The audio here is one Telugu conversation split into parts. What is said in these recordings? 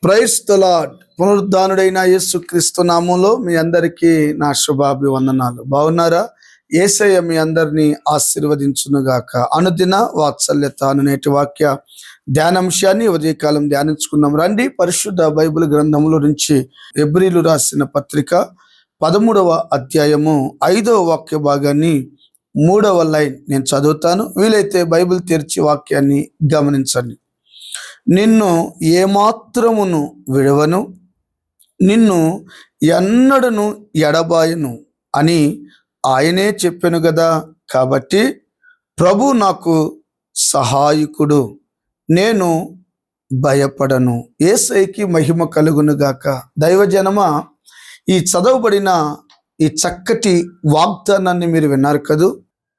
Praise the lord. పునరుద్ధానుడైన యేసుక్రీస్తు నామంలో మీ అందరికీ నా శుభాభివందనాలు. బాగున్నారా? యేసయ్య మీ అందరినీ ఆశీర్వదించునుగాక. అనుదిన వాత్సల్యత అను నేటి వాక్య ధ్యానాంశాన్ని ఉదయకాలం ధ్యానించుకుందాం రండి. పరిశుద్ధ బైబిల్ గ్రంథముల నుంచి హెబ్రీలు రాసిన పత్రిక 13వ అధ్యాయము 5వ వాక్య భాగాన్ని 3వ లైన్ నేను చదువుతాను. వీలైతే బైబిల్ తెరిచి వాక్యాన్ని గమనించండి. నిన్ను ఏమాత్రమును విడవను, నిన్ను ఎన్నడను ఎడబాయను అని ఆయనే చెప్పెను గదా. కాబట్టి ప్రభు నాకు సహాయకుడు, నేను భయపడను. యేసయ్యకి మహిమ కలుగునుగాక. దైవజనమ, ఈ చదవబడిన ఈ చక్కటి వాగ్దానాన్ని మీరు విన్నారు కదూ.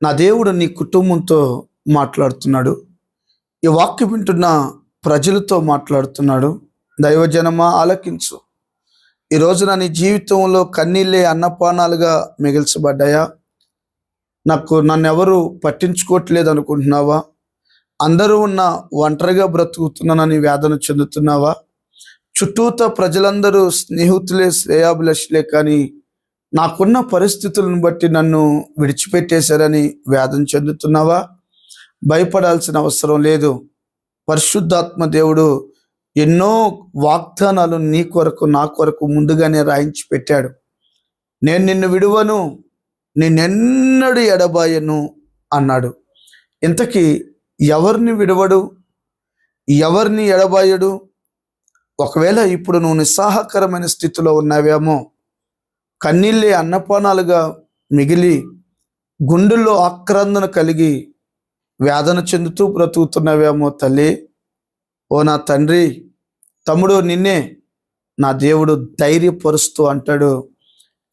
నా దేవుడు నీ కుటుంబంతో మాట్లాడుతున్నాడు. ఈ వాక్యం వింటున్న ప్రజలతో మాట్లాడుతున్నాడు. దైవజనమా, ఆలకించు. ఈ రోజున నీ జీవితంలో కన్నీళ్ళే అన్నపానాలుగా మిగిల్చబడ్డాయా? నన్ను ఎవరు పట్టించుకోవట్లేదు అనుకుంటున్నావా? అందరూ ఉన్న ఒంటరిగా బ్రతుకుతున్నానని వేదన చెందుతున్నావా? చుట్టూతో ప్రజలందరూ స్నేహితులే, శ్రేయాభిలాషులే, కానీ నాకున్న పరిస్థితులను బట్టి నన్ను విడిచిపెట్టేశారని వేదన చెందుతున్నావా? భయపడాల్సిన అవసరం లేదు. పరిశుద్ధాత్మ దేవుడు ఎన్నో వాగ్దానాలు నీ కొరకు, నా కొరకు ముందుగానే రాయించి పెట్టాడు. నేను నిన్ను విడువను, నిన్నెన్నడూ ఎడబాయను అన్నాడు. ఇంతకీ ఎవరిని విడవడు, ఎవరిని ఎడబాయడు? ఒకవేళ ఇప్పుడు నువ్వు నిస్సహాకరమైన స్థితిలో ఉన్నావేమో, కన్నీళ్ళే అన్నపానాలుగా మిగిలి గుండెల్లో ఆక్రందన కలిగి వేదన చెందుతూ బ్రతుకుతున్నావేమో తల్లి, ఓ నా తండ్రి, తమ్ముడు, నిన్నే నా దేవుడు ధైర్యపరుస్తూ అంటాడు,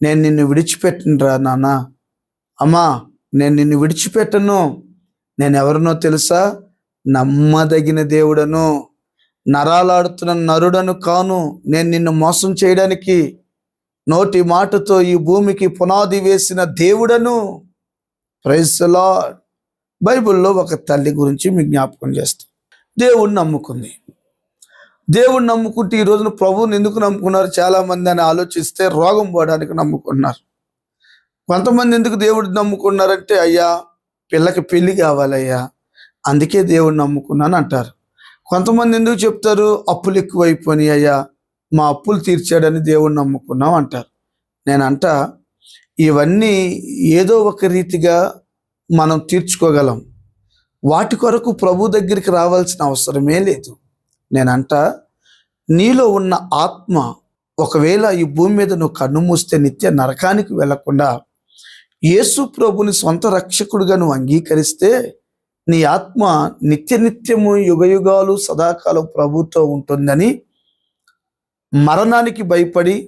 నేను నిన్ను విడిచిపెట్టనురా నాన్న. అమ్మా, నేను నిన్ను విడిచిపెట్టను. నేను ఎవరినో తెలుసా? నమ్మదగిన దేవుడను, నరాలాడుతున్న నరుడను కాను. నేను నిన్ను మోసం చేయడానికి నోటి మాటతో ఈ భూమికి పునాది వేసిన దేవుడను. Praise the Lord. బైబిల్లో ఒక తల్లి గురించి మీకు జ్ఞాపకం చేస్తాం. దేవుణ్ణి నమ్ముకుంది. దేవుణ్ణి నమ్ముకుంటే ఈ రోజున ప్రభువుని ఎందుకు నమ్ముకున్నారు చాలామంది అని ఆలోచిస్తే, రోగం పోవడానికి నమ్ముకున్నారు. కొంతమంది ఎందుకు దేవుడిని నమ్ముకున్నారంటే, అయ్యా పిల్లకి పెళ్లి కావాలయ్యా, అందుకే దేవుడిని నమ్ముకున్నాను అంటారు. కొంతమంది ఎందుకు చెప్తారు, అప్పులు ఎక్కువైపోయినాయి అయ్యా, మా అప్పులు తీర్చాడని దేవుడిని నమ్ముకున్నాం అంటారు. నేనంట, ఇవన్నీ ఏదో ఒక రీతిగా మనం తీర్చుకోగలం. వాటి కొరకు ప్రభు దగ్గరికి రావాల్సిన అవసరమే లేదు. నేనంట, నీలో ఉన్న ఆత్మ ఒకవేళ ఈ భూమి మీద నువ్వు కన్ను మూస్తే నిత్య నరకానికి వెళ్లకుండా యేసు ప్రభుని సొంత రక్షకుడిగా నువ్వు అంగీకరిస్తే, నీ ఆత్మ నిత్యము యుగయుగాలు సదాకాలం ప్రభుతో ఉంటుందని మరణానికి భయపడి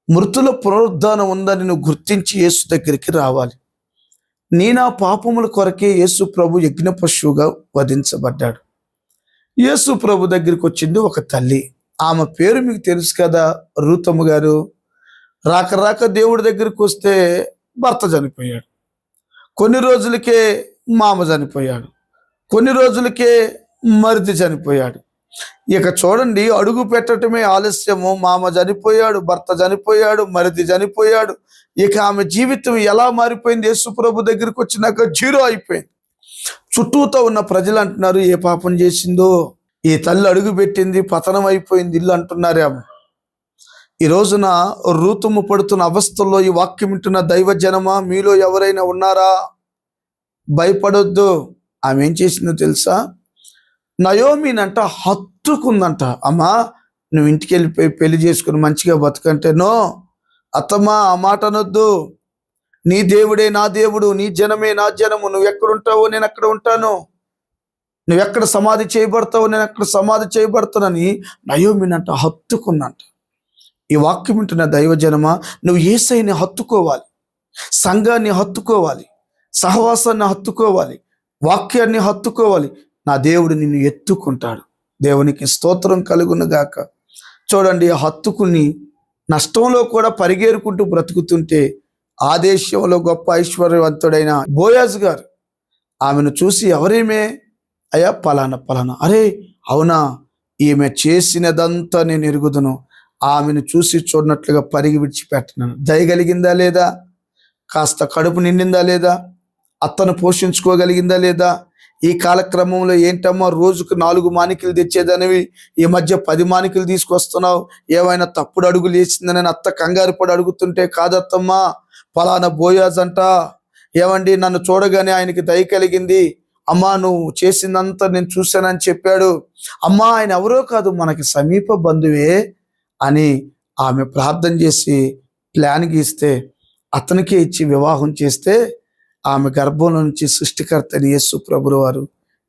మృతుల పునరుద్ధానం ఉందని నువ్వు గుర్తించి యేసు దగ్గరికి రావాలి. నా పాపముల కొరకే యేసు ప్రభు యజ్ఞ పశువుగా వధించబడ్డాడు. యేసు ప్రభు దగ్గరికి వచ్చింది ఒక తల్లి. ఆమె పేరు మీకు తెలుసు కదా, రూతమ్మ గారు. రాక దేవుడి దగ్గరికి వస్తే భర్త చనిపోయాడు. కొన్ని రోజులకే మామ చనిపోయాడు. కొన్ని రోజులకే మరిది చనిపోయాడు. ఇక చూడండి, అడుగు పెట్టడమే ఆలస్యము. మామ చనిపోయాడు, భర్త చనిపోయాడు, మరిది చనిపోయాడు. ఇక ఆమె జీవితం ఎలా మారిపోయింది? యేసు ప్రభు దగ్గరికి వచ్చినాక జీరో అయిపోయింది. చుట్టూతో ఉన్న ప్రజలు అంటున్నారు, ఏ పాపం చేసిందో ఈ తల్లి, అడుగు పెట్టింది, పతనం అయిపోయింది ఇల్లు అంటున్నారేమో. ఈ రోజున రూతుము పడుతున్న అవస్థల్లో ఈ వాక్యం వింటున్న దైవజనమా, మీలో ఎవరైనా ఉన్నారా? భయపడొద్దు. ఆమె ఏం చేసిందో తెలుసా? నయోమినంట హత్తుకుందంట. అమ్మా, నువ్వు ఇంటికి వెళ్ళిపోయి పెళ్లి చేసుకుని మంచిగా బతుకంటే, నో అత్తమ్మా, ఆ మాట అనొద్దు. నీ దేవుడే నా దేవుడు, నీ జనమే నా జనము. నువ్వు ఎక్కడుంటావో నేను అక్కడ ఉంటాను, నువ్వెక్కడ సమాధి చేయబడతావో నేను అక్కడ సమాధి చేయబడతానని నయోమినంట హత్తుకుందంట. ఈ వాక్యం వింటున్న దైవజనమా, నువ్వు యేసయ్యని హత్తుకోవాలి, సంఘాన్ని హత్తుకోవాలి, సహవాసాన్ని హత్తుకోవాలి, వాక్యాన్ని హత్తుకోవాలి. నా దేవుడు నిన్ను ఎత్తుకుంటాడు. దేవునికి స్తోత్రం కలుగునుగాక. చూడండి, హత్తుకుని నష్టంలో కూడా పరిగేరుకుంటూ బ్రతుకుతుంటే ఆ దేశంలో గొప్ప ఐశ్వర్యవంతుడైన బోయాజు గారు ఆమెను చూసి, ఎవరేమే? అయ్యా పలానా. అరే అవునా, ఈమె చేసినదంతా నేను ఎరుగుదును, ఆమెను చూసి చూడనట్లుగా పరిగి విడిచిపెట్టను. దయగలిగిందా లేదా? కాస్త కడుపు నిండిందా లేదా? అత్తను పోషించుకోగలిగిందా లేదా? ఈ కాలక్రమంలో ఏంటమ్మా రోజుకు 4 మానికలు తెచ్చేదనివి ఈ మధ్య 10 మానికలు తీసుకొస్తున్నావు, ఏమైనా తప్పుడు అడుగులు వేసిందని అత్త కంగారు పడి అడుగుతుంటే, కాదత్తమ్మా ఫలానా బోయాజ్ అంట, ఏమండి నన్ను చూడగానే ఆయనకి దయ కలిగింది, అమ్మా నువ్వు చేసిందంతా నేను చూశానని చెప్పాడు, అమ్మా ఆయన ఎవరో కాదు మనకి సమీప బంధువే అని ఆమె ప్రార్థన చేసి ప్లాన్ గీస్తే అతనికే ఇచ్చి వివాహం చేస్తే ఆమె గర్భంలో నుంచి సృష్టికర్త అయిన యేసు ప్రభుల వారు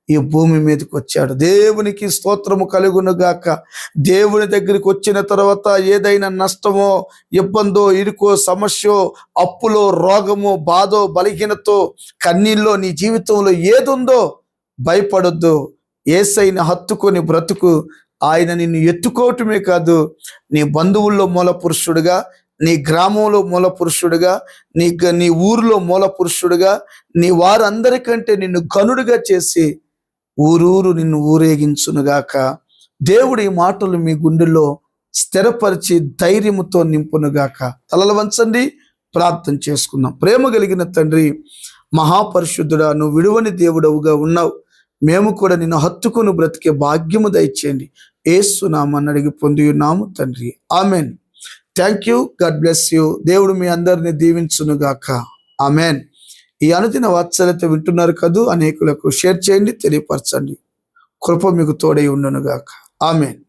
ఈ భూమి మీదకి వచ్చాడు. దేవునికి స్తోత్రము కలుగును గాక. దేవుని దగ్గరికి వచ్చిన తర్వాత ఏదైనా నష్టమో, ఇబ్బందో, ఇరుకో, సమస్యో, అప్పులో, రోగమో, బాధో, బలహీనతో, కన్నీళ్ళో, నీ జీవితంలో ఏదుందో భయపడొద్దు. యేసయ్యని హత్తుకొని బ్రతుకు. ఆయన నిన్ను ఎత్తుకోవటమే కాదు, నీ బంధువుల్లో మూల పురుషుడుగా, నీ గ్రామంలో మూల పురుషుడుగా, నీ ఊరిలో మూల పురుషుడుగా, నీ వారందరికంటే నిన్ను ఘనుడిగా చేసి ఊరూరు నిన్ను ఊరేగించునుగాక. దేవుడి మాటలు మీ గుండెల్లో స్థిరపరిచి ధైర్యముతో నింపునుగాక. తలలు వంచండి, ప్రార్థన చేసుకుందాం. ప్రేమ కలిగిన తండ్రి, మహాపరిశుద్ధుడా, నువ్వు విడువని దేవుడవుగా ఉన్నావు. మేము కూడా నిన్ను హత్తుకుని బ్రతికే భాగ్యము దయచేయండి. యేసు నామమున అడిగి పొంది ఉన్నాము తండ్రి, amen. Thank you. God bless you. దేవుడు మీ అందరిని దీవించునుగాక. ఆమెన్. ఈ అనుదిన వాత్సల్యత వింటున్నారు కదూ, అనేకులకు షేర్ చేయండి, తెలియపరచండి. కృప మీకు తోడై ఉండునుగాక. ఆమెన్.